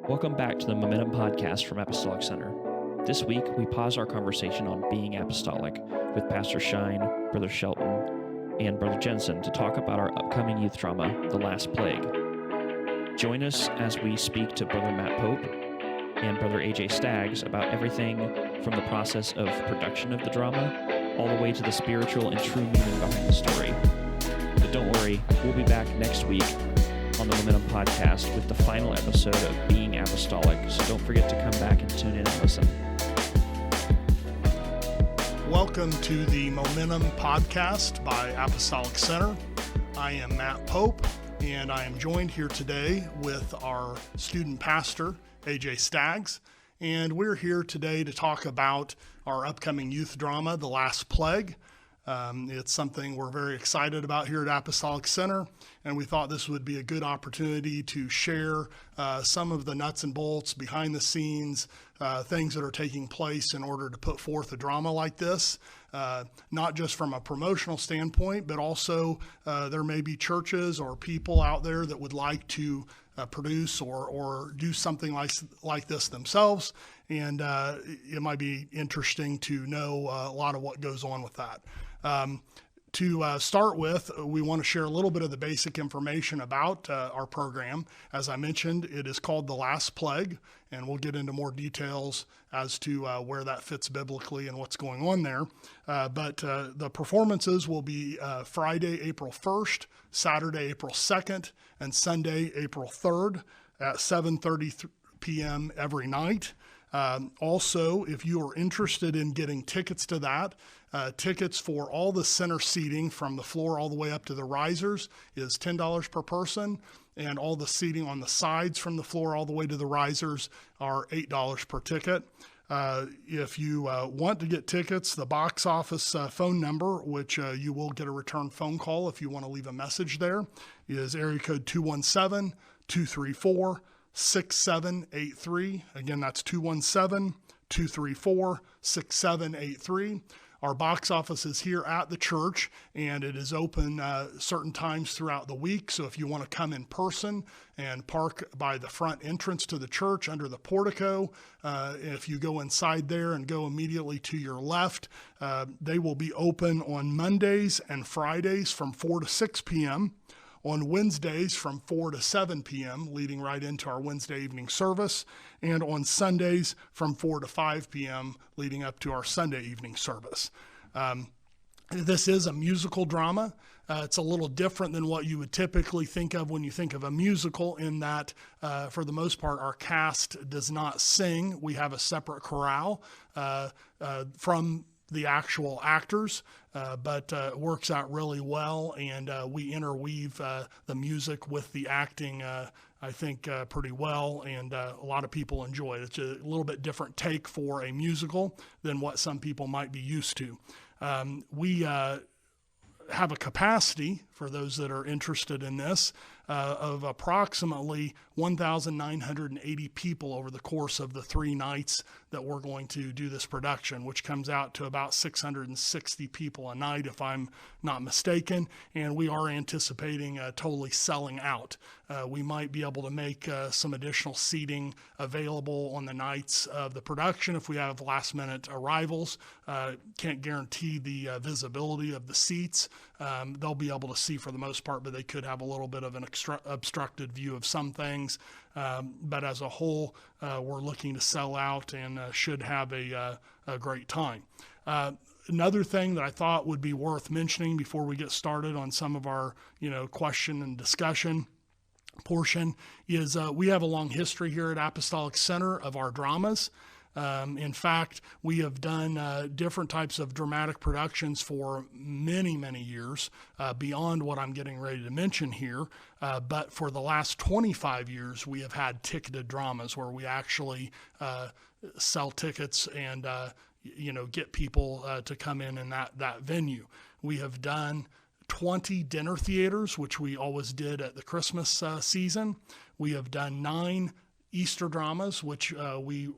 Welcome back to the Momentum Podcast from Apostolic Center. This week, we pause our conversation on Being Apostolic with Pastor Shine, Brother Shelton, and Brother Jensen to talk about our upcoming youth drama, The Last Plague. Join us as we speak to Brother Matt Pope and Brother AJ Staggs about everything from the process of production of the drama all the way to the spiritual and true meaning behind the story. But don't worry, we'll be back next week on the Momentum Podcast with the final episode of Being Apostolic, so don't forget to come back and tune in and listen. Welcome to the Momentum Podcast by Apostolic Center. I am Matt Pope, and I am joined here today with our student pastor, AJ Staggs, and we're here today to talk about our upcoming youth drama, The Last Plague. It's something we're very excited about here at Apostolic Center, and we thought this would be a good opportunity to share some of the nuts and bolts, behind the scenes, things that are taking place in order to put forth a drama like this, not just from a promotional standpoint, but also there may be churches or people out there that would like to produce or do something like this themselves, and it might be interesting to know a lot of what goes on with that. To start with, we want to share a little bit of the basic information about our program. As I mentioned, it is called The Last Plague, and we'll get into more details as to where that fits biblically and what's going on there. But the performances will be Friday, April 1st, Saturday, April 2nd, and Sunday, April 3rd at 7:30 p.m. every night. Also, if you are interested in getting tickets to that, tickets for all the center seating from the floor all the way up to the risers is $10 per person, and all the seating on the sides from the floor all the way to the risers are $8 per ticket. If you want to get tickets, the box office phone number, which you will get a return phone call if you want to leave a message there, is area code 217-234-6783. Again, that's 217-234-6783. Our box office is here at the church, and it is open certain times throughout the week. So if you want to come in person and park by the front entrance to the church under the portico, if you go inside there and go immediately to your left, they will be open on Mondays and Fridays from 4 to 6 p.m., on Wednesdays from 4 to 7 p.m., leading right into our Wednesday evening service, and on Sundays from 4 to 5 p.m., leading up to our Sunday evening service. This is a musical drama. It's a little different than what you would typically think of when you think of a musical, in that, for the most part, our cast does not sing. We have a separate chorale from the actual actors, but it works out really well, and we interweave the music with the acting, I think, pretty well, and a lot of people enjoy it. It's a little bit different take for a musical than what some people might be used to. We have a capacity, for those that are interested in this, of approximately 1,980 people over the course of the 3 nights that we're going to do this production, which comes out to about 660 people a night, if I'm not mistaken, and we are anticipating totally selling out. We might be able to make some additional seating available on the nights of the production if we have last-minute arrivals. Can't guarantee the visibility of the seats. They'll be able to see for the most part, but they could have a little bit of an obstructed view of some things. But as a whole, we're looking to sell out and should have a great time. Another thing that I thought would be worth mentioning before we get started on some of our, question and discussion portion is we have a long history here at Apostolic Center of our dramas. In fact, we have done different types of dramatic productions for many, many years, beyond what I'm getting ready to mention here. But for the last 25 years, we have had ticketed dramas where we actually sell tickets and get people to come in that venue. We have done 20 dinner theaters, which we always did at the Christmas season. We have done 9 Easter dramas, which we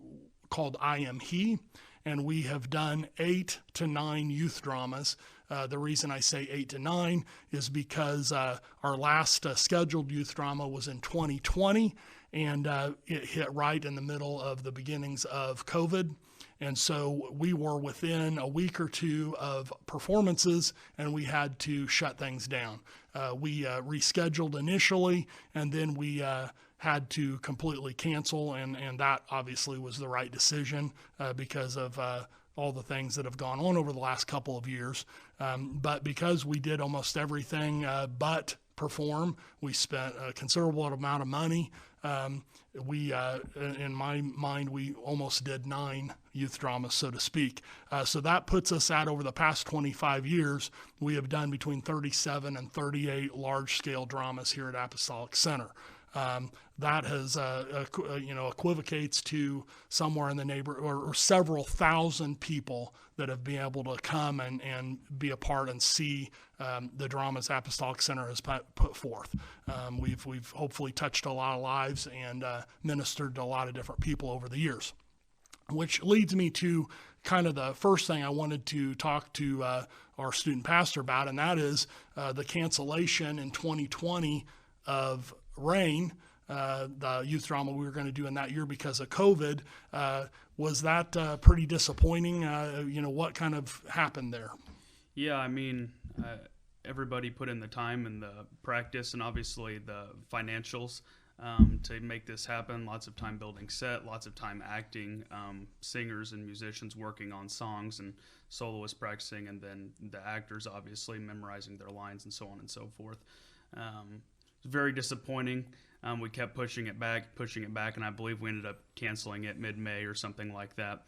called I Am He, and we have done 8 to 9 youth dramas. The reason I say 8 to 9 is because our last scheduled youth drama was in 2020, and it hit right in the middle of the beginnings of COVID. And so we were within a week or two of performances, and we had to shut things down. We rescheduled initially, and then we had to completely cancel, and that obviously was the right decision because of all the things that have gone on over the last couple of years. But because we did almost everything but perform, we spent a considerable amount of money. In my mind, we almost did 9 youth dramas, so to speak. So that puts us at, over the past 25 years, we have done between 37 and 38 large-scale dramas here at Apostolic Center. That has, equivocates to somewhere in the neighborhood, or several thousand people that have been able to come and be a part and see the dramas Apostolic Center has put forth. We've hopefully touched a lot of lives and ministered to a lot of different people over the years, which leads me to kind of the first thing I wanted to talk to our student pastor about, and that is the cancellation in 2020 of Rain, the youth drama we were going to do in that year because of COVID. Was that pretty disappointing? What kind of happened there? Yeah, I mean, everybody put in the time and the practice and obviously the financials to make this happen. Lots of time building set, lots of time acting, singers and musicians working on songs, and soloists practicing, and then the actors obviously memorizing their lines and so on and so forth. Very disappointing. We kept pushing it back, and I believe we ended up canceling it mid-May or something like that.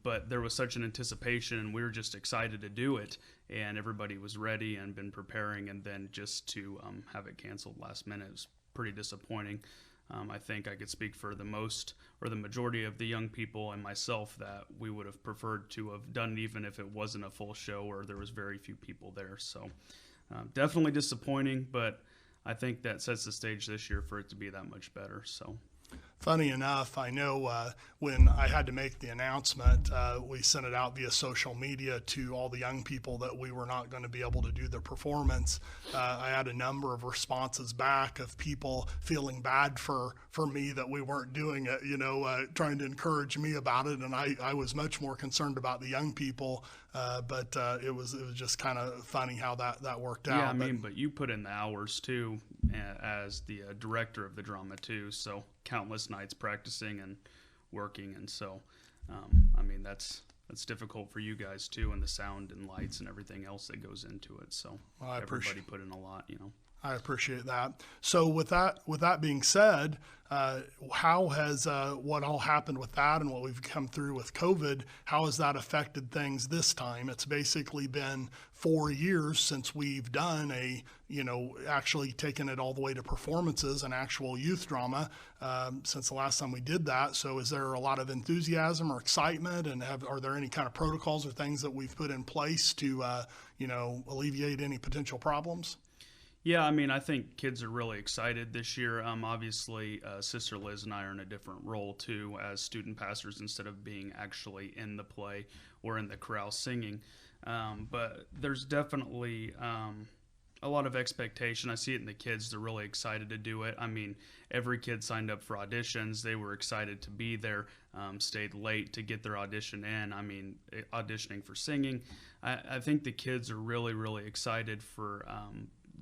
But there was such an anticipation, and we were just excited to do it, and everybody was ready and been preparing, and then just to have it canceled last minute was pretty disappointing. I think I could speak for the majority of the young people and myself that we would have preferred to have done it even if it wasn't a full show or there was very few people there. So definitely disappointing, but I think that sets the stage this year for it to be that much better. So, funny enough, I know when I had to make the announcement, we sent it out via social media to all the young people that we were not going to be able to do the performance. I had a number of responses back of people feeling bad for me that we weren't doing it, trying to encourage me about it. And I was much more concerned about the young people, but it was just kind of funny how that worked out. Yeah, I mean, but you put in the hours too as the director of the drama too, so countless nights practicing and working, and so I mean that's difficult for you guys too, and the sound and lights and everything else that goes into it. So everybody put in a lot, I appreciate that. So with that being said, how has what all happened with that and what we've come through with COVID, how has that affected things this time? It's basically been 4 years since we've done actually taken it all the way to performances and actual youth drama since the last time we did that. So is there a lot of enthusiasm or excitement, and are there any kind of protocols or things that we've put in place to alleviate any potential problems? Yeah, I mean, I think kids are really excited this year. Obviously, Sister Liz and I are in a different role, too, as student pastors instead of being actually in the play or in the chorale singing. But there's definitely a lot of expectation. I see it in the kids. They're really excited to do it. I mean, every kid signed up for auditions. They were excited to be there, stayed late to get their audition in. I mean, auditioning for singing. I think the kids are really, really excited for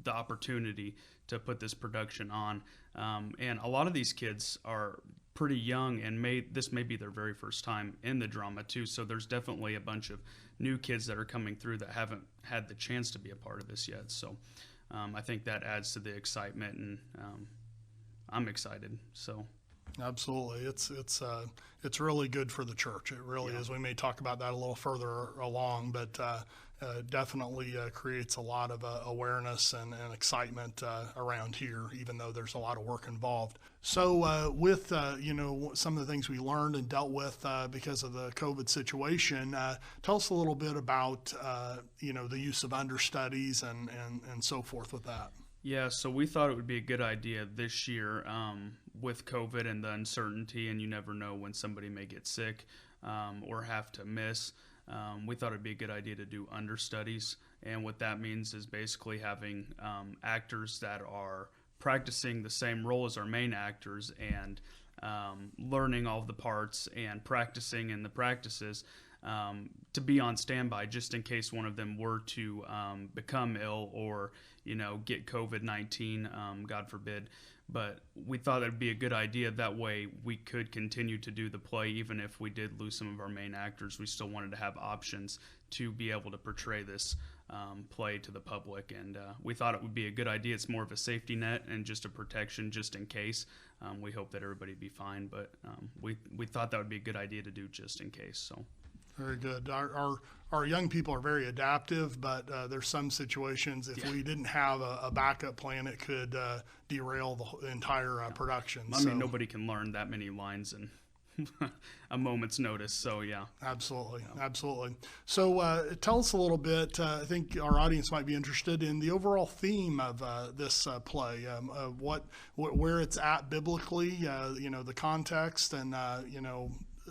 the opportunity to put this production on, and a lot of these kids are pretty young and this may be their very first time in the drama too, so there's definitely a bunch of new kids that are coming through that haven't had the chance to be a part of this yet. So I think that adds to the excitement, and I'm excited. So absolutely, it's really good for the church. It really is. We may talk about that a little further along, but definitely creates a lot of awareness and excitement around here, even though there's a lot of work involved. So with some of the things we learned and dealt with because of the COVID situation, tell us a little bit about the use of understudies and so forth with that. Yeah, so we thought it would be a good idea this year with COVID and the uncertainty, and you never know when somebody may get sick or have to miss. We thought it'd be a good idea to do understudies, and what that means is basically having actors that are practicing the same role as our main actors and learning all of the parts and practicing in the practices to be on standby just in case one of them were to become ill or, get COVID-19, God forbid. But we thought it'd be a good idea. That way we could continue to do the play. Even if we did lose some of our main actors, we still wanted to have options to be able to portray this play to the public. And we thought it would be a good idea. It's more of a safety net and just a protection just in case. We hope that everybody be fine. But we thought that would be a good idea to do just in case. So. Very good. Our young people are very adaptive, but there's some situations if we didn't have a backup plan, it could derail the entire production. I mean, nobody can learn that many lines in a moment's notice. So, yeah. Absolutely. Absolutely. So tell us a little bit. I think our audience might be interested in the overall theme of this play, where it's at biblically, the context and,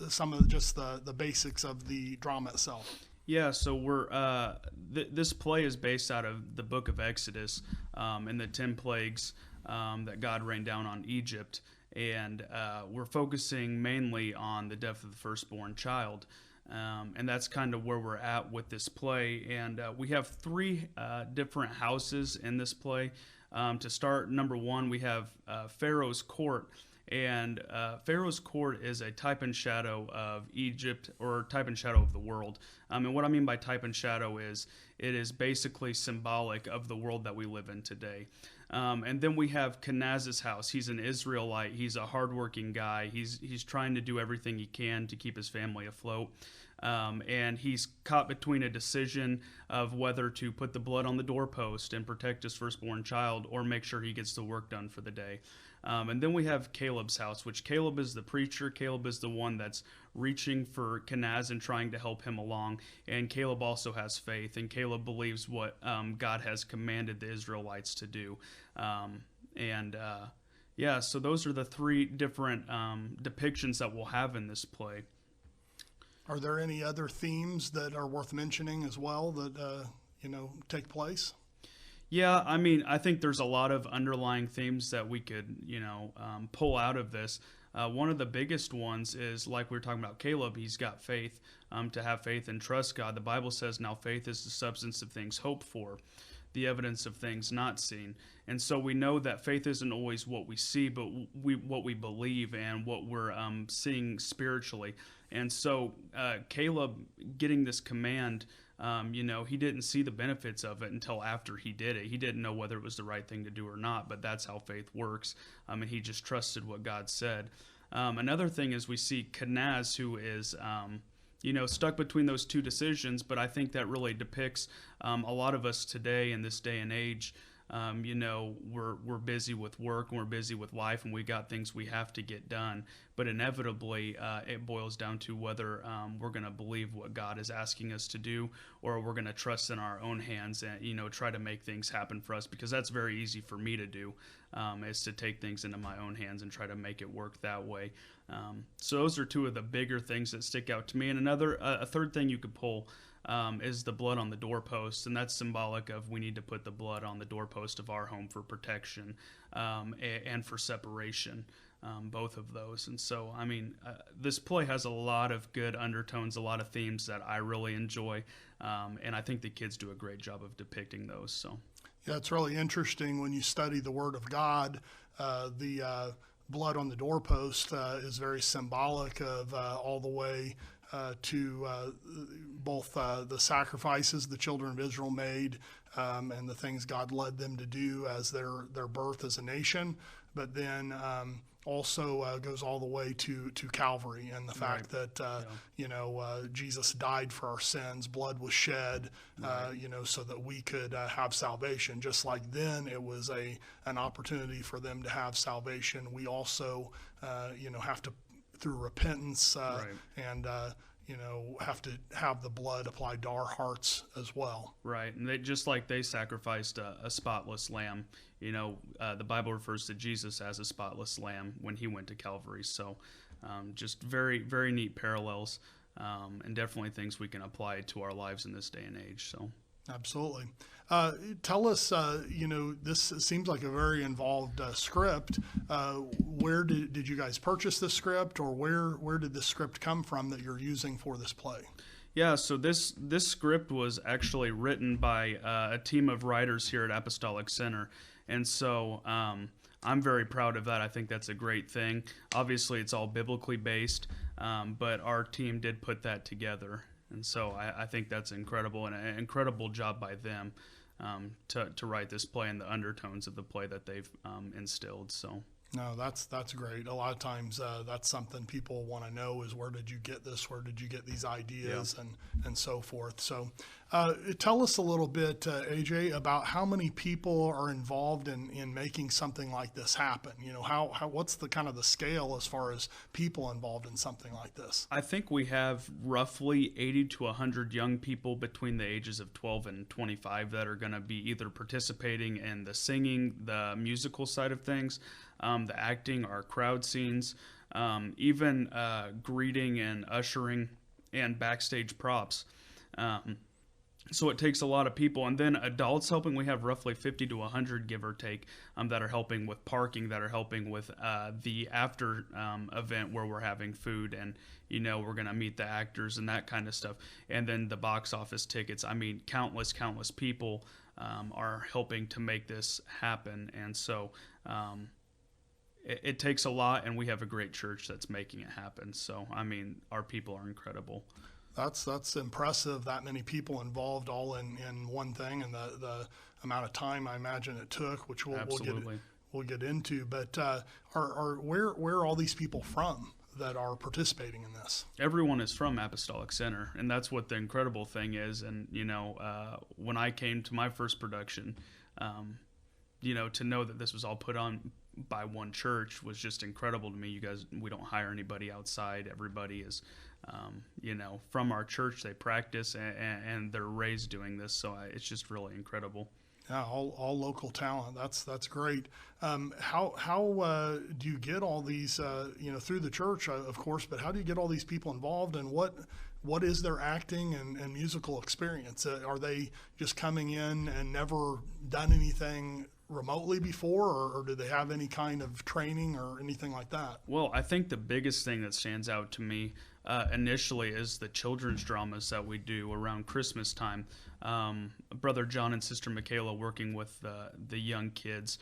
some of just the basics of the drama itself. Yeah, so we're this play is based out of the book of Exodus and the 10 plagues that God rained down on Egypt, and we're focusing mainly on the death of the firstborn child, and that's kind of where we're at with this play. And we have 3 different houses in this play. To start, number 1, we have Pharaoh's court. And Pharaoh's court is a type and shadow of Egypt, or type and shadow of the world. And what I mean by type and shadow is it is basically symbolic of the world that we live in today. And then we have Kenaz's house. He's an Israelite. He's a hardworking guy. He's trying to do everything he can to keep his family afloat. And he's caught between a decision of whether to put the blood on the doorpost and protect his firstborn child or make sure he gets the work done for the day. And then we have Caleb's house, which Caleb is the preacher. Caleb is the one that's reaching for Kenaz and trying to help him along. And Caleb also has faith, and Caleb believes what God has commanded the Israelites to do. So those are the 3 different depictions that we'll have in this play. Are there any other themes that are worth mentioning as well that, take place? Yeah, I mean, I think there's a lot of underlying themes that we could, pull out of this. One of the biggest ones is, like we were talking about Caleb, he's got faith, to have faith and trust God. The Bible says, now faith is the substance of things hoped for, the evidence of things not seen. And so we know that faith isn't always what we see, but what we believe and what we're seeing spiritually. And so Caleb getting this command, he didn't see the benefits of it until after he did it. He didn't know whether it was the right thing to do or not, but that's how faith works. And he just trusted what God said. Another thing is we see Kenaz, who is, stuck between those 2 decisions, but I think that really depicts a lot of us today in this day and age. We're busy with work and we're busy with life and we got things we have to get done. But inevitably, it boils down to whether we're going to believe what God is asking us to do, or we're going to trust in our own hands and, try to make things happen for us, because that's very easy for me to do, is to take things into my own hands and try to make it work that way. So those are 2 of the bigger things that stick out to me. And a third thing you could pull is the blood on the doorpost, and that's symbolic of we need to put the blood on the doorpost of our home for protection and for separation, both of those. And so, this play has a lot of good undertones, a lot of themes that I really enjoy, and I think the kids do a great job of depicting those. So, yeah, it's really interesting when you study the Word of God. The blood on the doorpost is very symbolic of all the way to both the sacrifices the children of Israel made and the things God led them to do as their birth as a nation, but then also goes all the way to Calvary and the fact that Jesus died for our sins, blood was shed, so that we could have salvation. Just like then it was an opportunity for them to have salvation. We also have to, through repentance and have to have the blood applied to our hearts as well. Right, and they sacrificed a spotless lamb. The Bible refers to Jesus as a spotless lamb when he went to Calvary. So just very, very neat parallels and definitely things we can apply to our lives in this day and age. So. Absolutely. Tell us, this seems like a very involved script. Where did you guys purchase this script, or where did this script come from that you're using for this play? Yeah, so this script was actually written by a team of writers here at Apostolic Center, and so I'm very proud of that. I think that's a great thing. Obviously, it's all biblically based, but our team did put that together, and so I think that's incredible, and an incredible job by them to write this play and the undertones of the play that they've instilled. So. No, that's great. A lot of times that's something people want to know is, where did you get this? Where did you get these ideas? Yeah. and so forth. So tell us a little bit, AJ, about how many people are involved in making something like this happen. What's the kind of the scale as far as people involved in something like this? I think we have roughly 80 to 100 young people between the ages of 12 and 25 that are going to be either participating in the singing, the musical side of things, the acting, our crowd scenes, even greeting and ushering and backstage props. So it takes a lot of people. And then adults helping, we have roughly 50 to 100, give or take, that are helping with parking, that are helping with the after event where we're having food and, we're going to meet the actors and that kind of stuff. And then the box office tickets. I mean, countless people are helping to make this happen. And so it takes a lot, and we have a great church that's making it happen. So, I mean, our people are incredible. That's impressive, that many people involved all in one thing, and the amount of time I imagine it took, which we'll get into. But where are all these people from that are participating in this? Everyone is from Apostolic Center, and that's what the incredible thing is. And when I came to my first production, to know that this was all put on by one church was just incredible to me. You guys, we don't hire anybody outside. Everybody is, from our church. They practice and they're raised doing this. So it's just really incredible. Yeah, all local talent. That's great. How do you get all these, through the church, of course, but how do you get all these people involved, and what is their acting and musical experience? Are they just coming in and never done anything remotely before, or do they have any kind of training or anything like that? Well, I think the biggest thing that stands out to me initially is the children's dramas that we do around Christmas time. Brother John and Sister Michaela working with the young kids.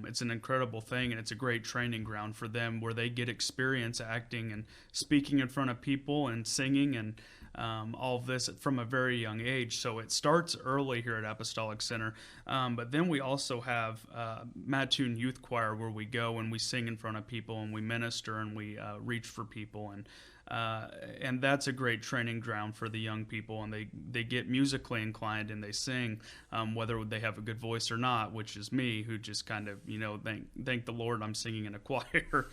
It's an incredible thing, and it's a great training ground for them where they get experience acting and speaking in front of people and singing and all of this from a very young age. So it starts early here at Apostolic Center. But then we also have Mattoon Youth Choir, where we go and we sing in front of people and we minister and we reach for people. And that's a great training ground for the young people, and they get musically inclined and they sing, whether they have a good voice or not, which is me, who just kind of, thank the Lord I'm singing in a choir.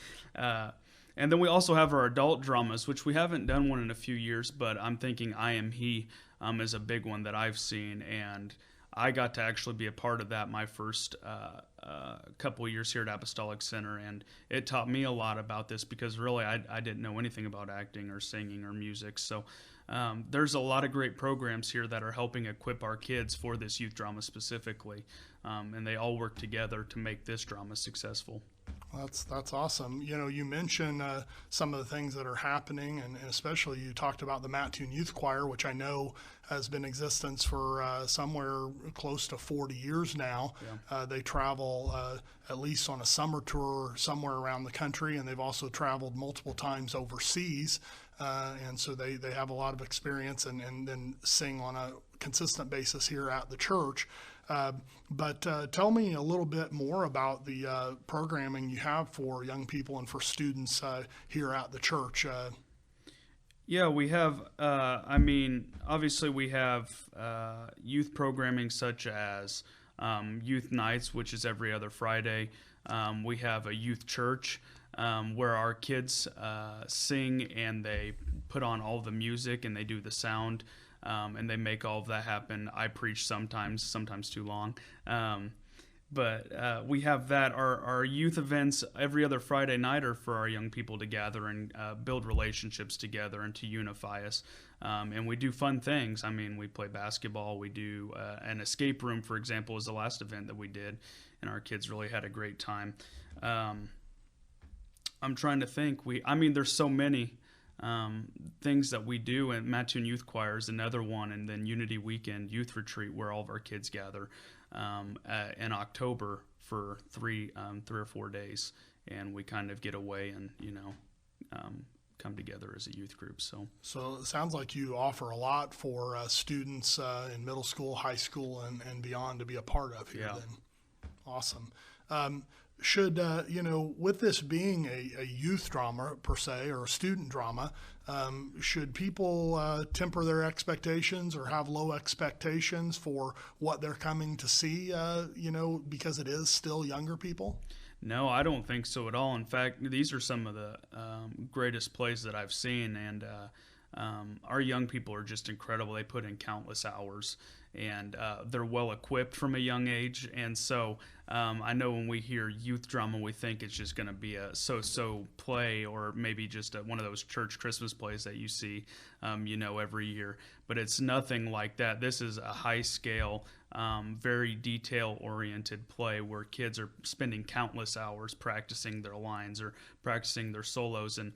And then we also have our adult dramas, which we haven't done one in a few years, but I'm thinking I Am He is a big one that I've seen, and I got to actually be a part of that my first couple of years here at Apostolic Center, and it taught me a lot about this because really I didn't know anything about acting or singing or music. So there's a lot of great programs here that are helping equip our kids for this youth drama specifically, and they all work together to make this drama successful. That's awesome. You mentioned some of the things that are happening, and especially you talked about the Mattoon Youth Choir, which I know has been in existence for somewhere close to 40 years now. Yeah. They travel at least on a summer tour somewhere around the country, and they've also traveled multiple times overseas. And so they have a lot of experience and then sing on a consistent basis here at the church. But tell me a little bit more about the programming you have for young people and for students here at the church. Yeah, we have, obviously we have youth programming such as youth nights, which is every other Friday. We have a youth church where our kids sing and they put on all the music and they do the sound. And they make all of that happen. I preach sometimes too long. But we have that. Our youth events every other Friday night are for our young people to gather and build relationships together and to unify us. And we do fun things. I mean, we play basketball. We do an escape room, for example, was the last event that we did, and our kids really had a great time. I'm trying to think. There's so many things that we do, and Mattoon Youth Choir is another one, and then Unity Weekend Youth Retreat, where all of our kids gather in October for 3 or 4 days, and we kind of get away and come together as a youth group. So it sounds like you offer a lot for students in middle school, high school, and beyond to be a part of here. Yeah. Then, awesome. Should with this being a youth drama per se, or a student drama, should people temper their expectations or have low expectations for what they're coming to see, because it is still younger people? No, I don't think so at all. In fact, these are some of the greatest plays that I've seen, and our young people are just incredible. They put in countless hours, and they're well equipped from a young age. And so I know when we hear youth drama, we think it's just going to be a so-so play, or maybe just one of those church Christmas plays that you see, every year. But it's nothing like that. This is a high-scale, very detail-oriented play where kids are spending countless hours practicing their lines or practicing their solos. And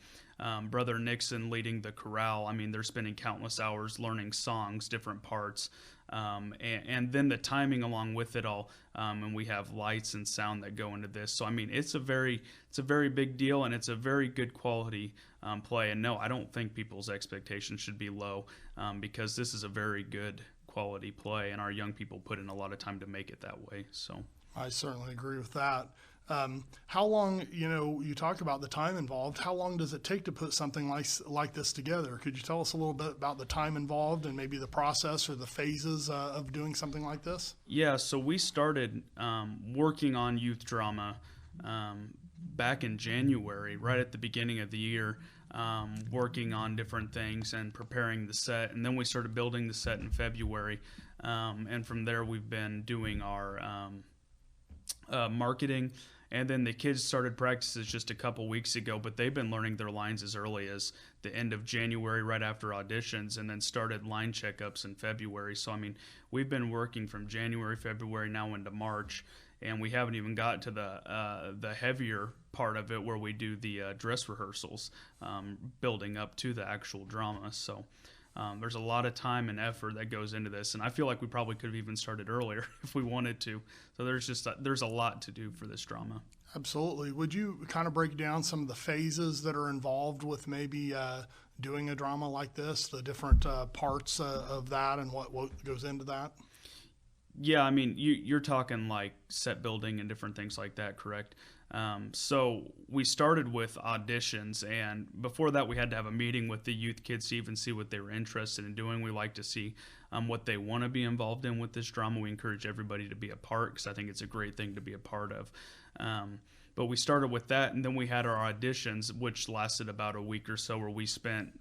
Brother Nixon leading the chorale, they're spending countless hours learning songs, different parts. And then the timing along with it all, and we have lights and sound that go into this. So it's a very big deal, and it's a very good quality play. And no, I don't think people's expectations should be low, because this is a very good quality play, and our young people put in a lot of time to make it that way. So I certainly agree with that. How long, you talk about the time involved. How long does it take to put something like this together? Could you tell us a little bit about the time involved and maybe the process or the phases of doing something like this? Yeah, so we started working on youth drama back in January, right at the beginning of the year, working on different things and preparing the set. And then we started building the set in February. And from there, we've been doing our marketing. And then the kids started practices just a couple weeks ago, but they've been learning their lines as early as the end of January, right after auditions, and then started line checkups in February. So, we've been working from January, February, now into March, and we haven't even got to the heavier part of it where we do the dress rehearsals, building up to the actual drama. So there's a lot of time and effort that goes into this, and I feel like we probably could have even started earlier if we wanted to. So there's a lot to do for this drama. Absolutely. Would you kind of break down some of the phases that are involved with maybe doing a drama like this, the different parts of that and what goes into that? Yeah, you're talking like set building and different things like that, correct? So we started with auditions, and before that we had to have a meeting with the youth kids to even see what they were interested in doing. We like to see what they want to be involved in with this drama. We encourage everybody to be a part, because I think it's a great thing to be a part of. But we started with that, and then we had our auditions, which lasted about a week or so, where we spent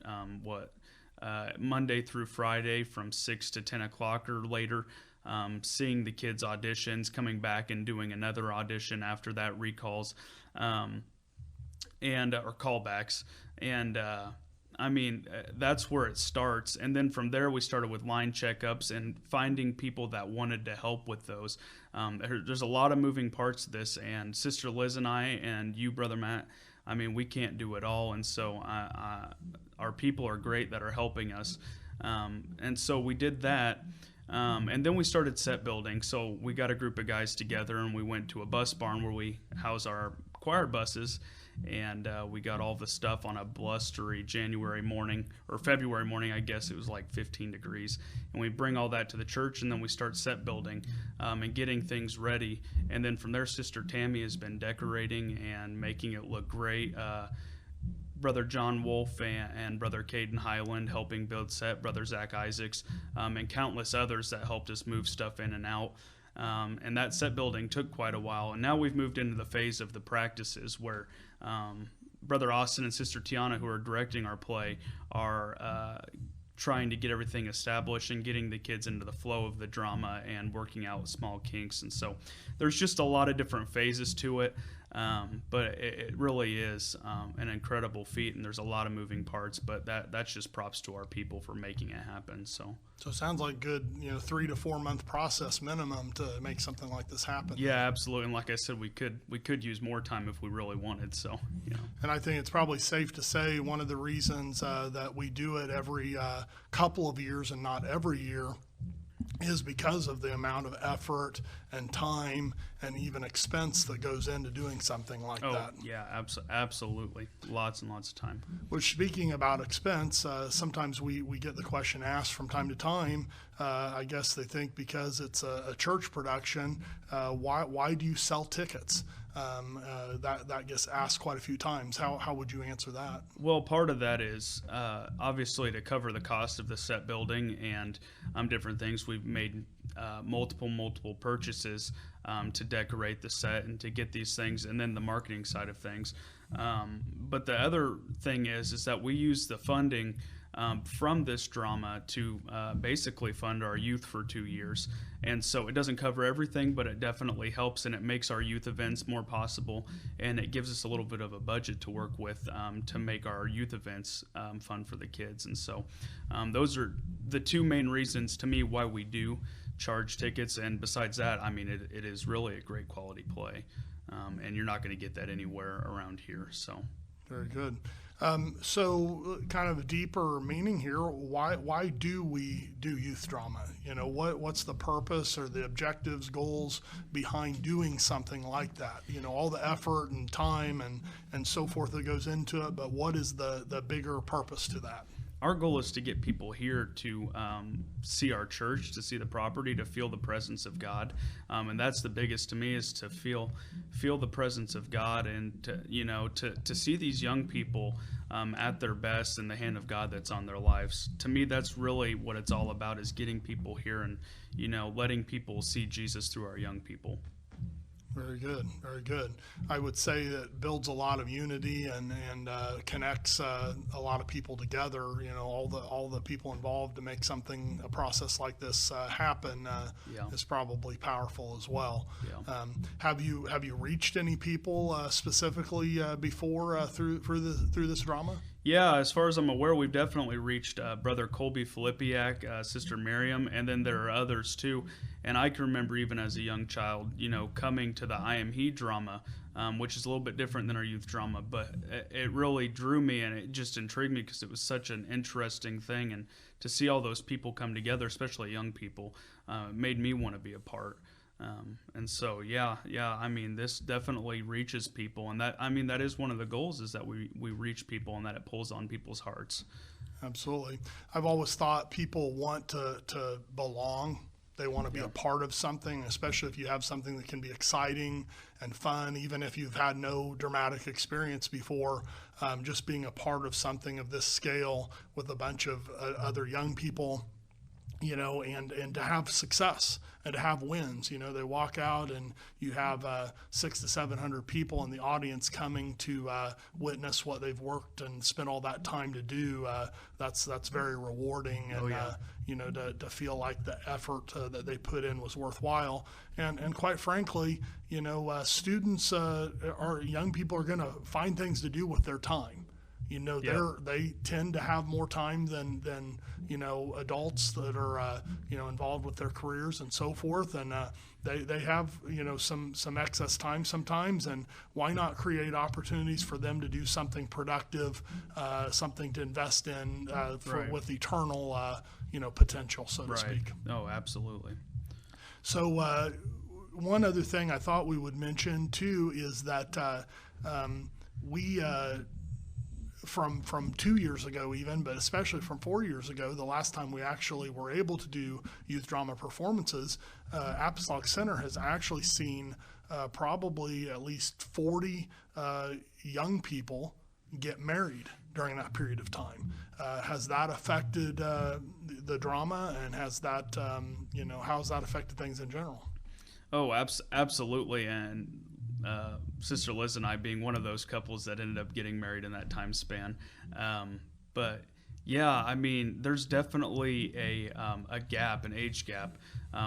Monday through Friday from 6 to 10 o'clock or later, seeing the kids' auditions, coming back and doing another audition after that, recalls, or callbacks. And that's where it starts. And then from there, we started with line checkups and finding people that wanted to help with those. There's a lot of moving parts to this, and Sister Liz and I and you, Brother Matt, we can't do it all. And so our people are great that are helping us. And so we did that. And then we started set building. So we got a group of guys together, and we went to a bus barn where we house our choir buses, and we got all the stuff on a blustery January morning, or February morning, I guess. It was like 15 degrees. And we bring all that to the church, and then we start set building and getting things ready. And then from there, Sister Tammy has been decorating and making it look great. Brother John Wolf and Brother Caden Highland helping build set, Brother Zach Isaacs, and countless others that helped us move stuff in and out. And that set building took quite a while. And now we've moved into the phase of the practices where Brother Austin and Sister Tiana, who are directing our play, are trying to get everything established and getting the kids into the flow of the drama and working out small kinks. And so there's just a lot of different phases to it. But it really is an incredible feat, and there's a lot of moving parts, but that's just props to our people for making it happen. So it sounds like good, 3 to 4 month process minimum to make something like this happen. Yeah, absolutely. And like I said, we could use more time if we really wanted. So, And I think it's probably safe to say one of the reasons that we do it every couple of years and not every year is because of the amount of effort and time and even expense that goes into doing something like that. Yeah, absolutely. Lots and lots of time. Which, speaking about expense, sometimes we get the question asked from time to time. I guess they think because it's a church production, why do you sell tickets? That gets asked quite a few times. How would you answer that? Well, part of that is obviously to cover the cost of the set building and different things. We've made multiple purchases to decorate the set and to get these things, and then the marketing side of things. But the other thing is that we use the funding from this drama to basically fund our youth for 2 years. And so it doesn't cover everything, but it definitely helps, and it makes our youth events more possible, and it gives us a little bit of a budget to work with to make our youth events fun for the kids. And so those are the two main reasons to me why we do charge tickets. And besides that, I mean, it is really a great quality play, and you're not going to get that anywhere around here. So very good. So kind of a deeper meaning here, why do we do youth drama? What's the purpose or the objectives, goals behind doing something like that? All the effort and time and so forth that goes into it, but what is the bigger purpose to that? Our goal is to get people here to see our church, to see the property, to feel the presence of God, and that's the biggest to me, is to feel the presence of God, and to see these young people at their best in the hand of God that's on their lives. To me, that's really what it's all about, is getting people here and letting people see Jesus through our young people. Very good, very good. I would say that builds a lot of unity and connects a lot of people together. All the people involved to make a process like this happen is probably powerful as well. Yeah. Have you reached any people specifically before through this drama? Yeah, as far as I'm aware, we've definitely reached Brother Colby Filipiak, Sister Miriam, and then there are others too. And I can remember even as a young child, coming to the I Am He drama, which is a little bit different than our youth drama, but it really drew me and it just intrigued me because it was such an interesting thing. And to see all those people come together, especially young people, made me want to be a part. And so, yeah, I mean, this definitely reaches people, and that is one of the goals, is that we reach people and that it pulls on people's hearts. Absolutely. I've always thought people want to belong. They want to be a part of something, especially if you have something that can be exciting and fun, even if you've had no dramatic experience before. Just being a part of something of this scale with a bunch of other young people, and to have success and to have wins. They walk out and you have 600 to 700 people in the audience coming to witness what they've worked and spent all that time to do. That's very rewarding, and to feel like the effort that they put in was worthwhile. And quite frankly, students or young people are going to find things to do with their time. They tend to have more time than adults that are involved with their careers and so forth, and they have some excess time sometimes, and why not create opportunities for them to do something productive, something to invest in with eternal potential, so to speak. Oh, absolutely. So one other thing I thought we would mention too is that we from 2 years ago even, but especially from 4 years ago, the last time we actually were able to do youth drama performances, Apostolic Center has actually seen probably at least 40 young people get married during that period of time. Has that affected the drama, and has that, how's that affected things in general? Oh, absolutely. And Sister Liz and I being one of those couples that ended up getting married in that time span. But Yeah, I mean, there's definitely a gap, an age gap.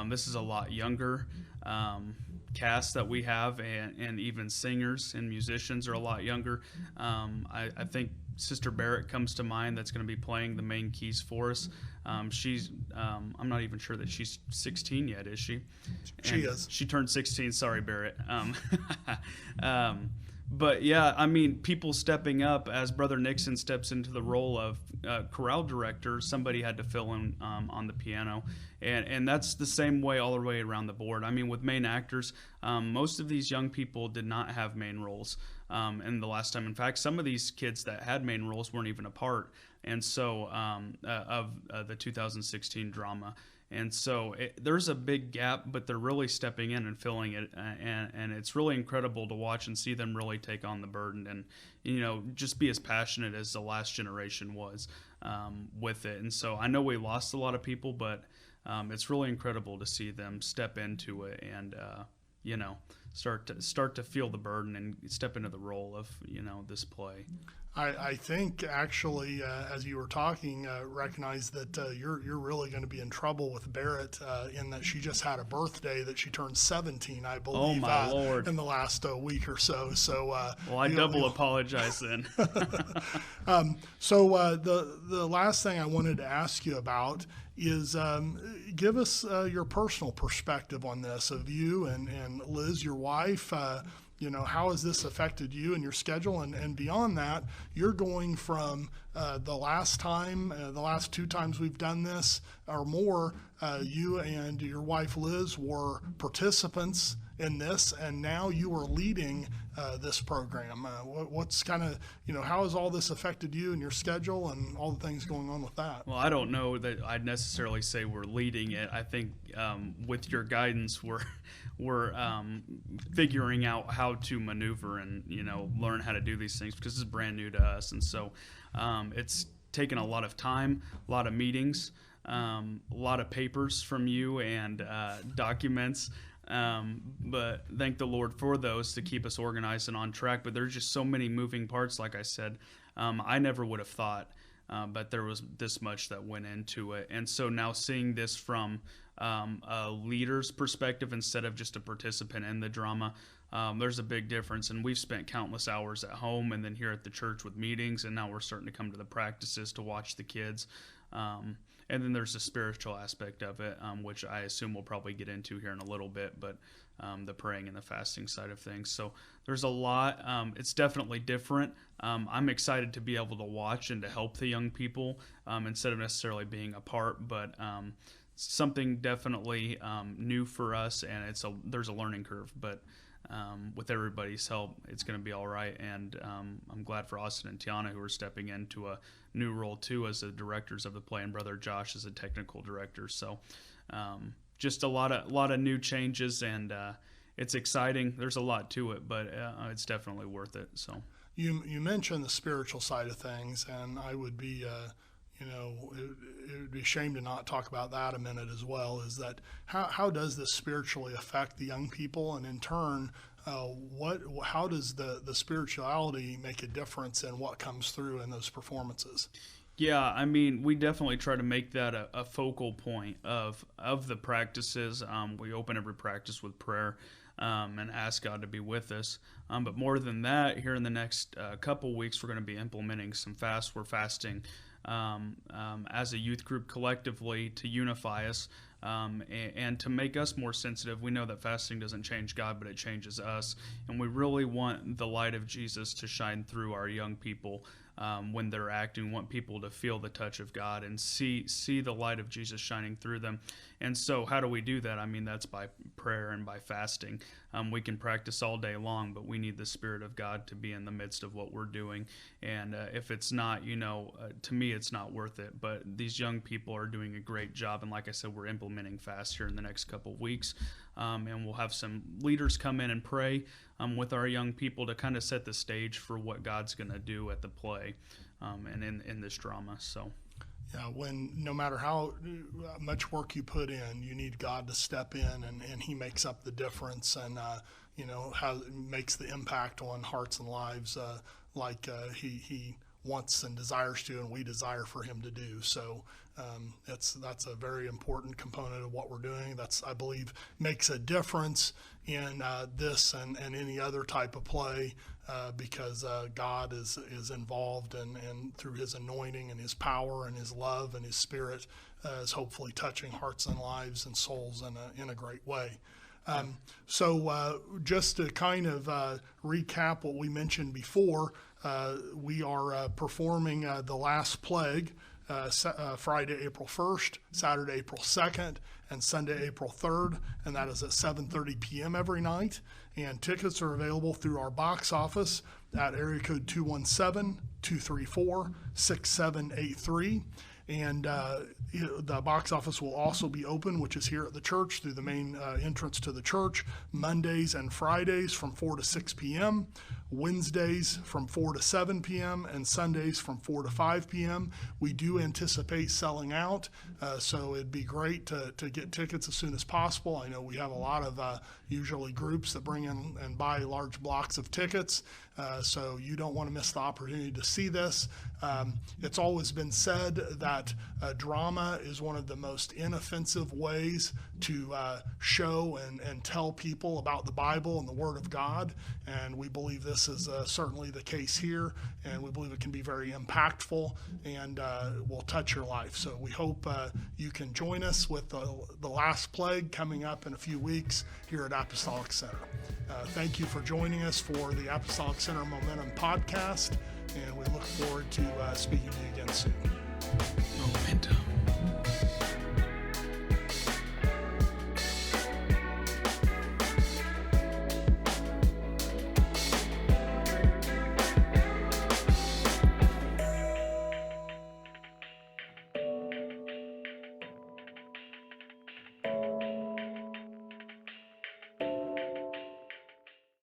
This is a lot younger cast that we have, and even singers and musicians are a lot younger. I think Sister Barrett comes to mind, that's going to be playing the main keys for us. I'm not even sure that she's 16 yet, is she? She is. She turned 16. Sorry, Barrett. But yeah, I mean, people stepping up as Brother Nixon steps into the role of chorale director. Somebody had to fill in on the piano, and that's the same way all the way around the board. I mean, with main actors, most of these young people did not have main roles in the last time. In fact, some of these kids that had main roles weren't even a part, and so of the 2016 drama. And so there's a big gap, but they're really stepping in and filling it, and it's really incredible to watch and see them really take on the burden and, just be as passionate as the last generation was with it. And so I know we lost a lot of people, but it's really incredible to see them step into it and, start to feel the burden and step into the role of, this play. I think actually, as you were talking, recognize that you're really going to be in trouble with Barrett in that she just had a birthday that she turned 17, I believe. Oh my Lord! In the last week or so. So well, I double apologize then. So the last thing I wanted to ask you about is give us your personal perspective on this of you and Liz, your wife. How has this affected you and your schedule? And beyond that, you're going from the last two times we've done this or more, you and your wife Liz were participants in this, and now you are leading this program. What's kind of, how has all this affected you and your schedule and all the things going on with that? Well, I don't know that I'd necessarily say we're leading it. I think with your guidance, we're figuring out how to maneuver and learn how to do these things, because this is brand new to us, and so it's taken a lot of time, a lot of meetings, a lot of papers from you and documents. But thank the Lord for those to keep us organized and on track. But there's just so many moving parts, like I said. I never would have thought, but there was this much that went into it. And so now seeing this from a leader's perspective instead of just a participant in the drama, there's a big difference. And we've spent countless hours at home and then here at the church with meetings, and now we're starting to come to the practices to watch the kids. And then there's the spiritual aspect of it, which I assume we'll probably get into here in a little bit, but the praying and the fasting side of things. So there's a lot. It's definitely different. I'm excited to be able to watch and to help the young people instead of necessarily being a part, but something definitely new for us, and there's a learning curve, but with everybody's help, it's going to be all right. And I'm glad for Austin and Tiana, who are stepping into a new role too as the directors of the play, and Brother Josh as a technical director. So just a lot of new changes, and it's exciting. There's a lot to it, but it's definitely worth it. So you mentioned the spiritual side of things, and I would be it would be a shame to not talk about that a minute as well. Is that how does this spiritually affect the young people, and in turn, how does the spirituality make a difference in what comes through in those performances? Yeah, I mean, we definitely try to make that a focal point of the practices. We open every practice with prayer and ask God to be with us. But more than that, here in the next couple weeks, we're going to be implementing some fasts. We're fasting as a youth group collectively to unify us and to make us more sensitive. We know that fasting doesn't change God, but it changes us. And we really want the light of Jesus to shine through our young people when they're acting. We want people to feel the touch of God and see the light of Jesus shining through them. And so how do we do that? I mean, that's by prayer and by fasting. We can practice all day long, but we need the Spirit of God to be in the midst of what we're doing. And if it's not, to me, it's not worth it. But these young people are doing a great job. And like I said, we're implementing fast here in the next couple of weeks. And we'll have some leaders come in and pray with our young people to kind of set the stage for what God's going to do at the play and in this drama. So. Yeah, no matter how much work you put in, you need God to step in, and He makes up the difference, and how it makes the impact on hearts and lives, like He wants and desires to, and we desire for him to do. So that's a very important component of what we're doing. That's, I believe, makes a difference in this and any other type of play because God is involved, and through his anointing and his power and his love and his spirit is hopefully touching hearts and lives and souls in a great way. So just to kind of recap what we mentioned before, we are performing The Last Plague Friday, April 1st, Saturday, April 2nd, and Sunday, April 3rd, and that is at 7:30 p.m. every night. And tickets are available through our box office at area code 217-234-6783. And the box office will also be open, which is here at the church through the main entrance to the church, Mondays and Fridays from 4 to 6 p.m., Wednesdays from 4 to 7 p.m., and Sundays from 4 to 5 p.m. We do anticipate selling out, so it'd be great to get tickets as soon as possible. I know we have a lot of usually groups that bring in and buy large blocks of tickets, so you don't want to miss the opportunity to see this. It's always been said that drama is one of the most inoffensive ways to show and tell people about the Bible and the Word of God, and we believe this is certainly the case here, and we believe it can be very impactful and will touch your life. So we hope you can join us with the Last Plague coming up in a few weeks here at Apostolic Center. Thank you for joining us for the Apostolic Center Momentum podcast, and we look forward to speaking to you again soon. Momentum.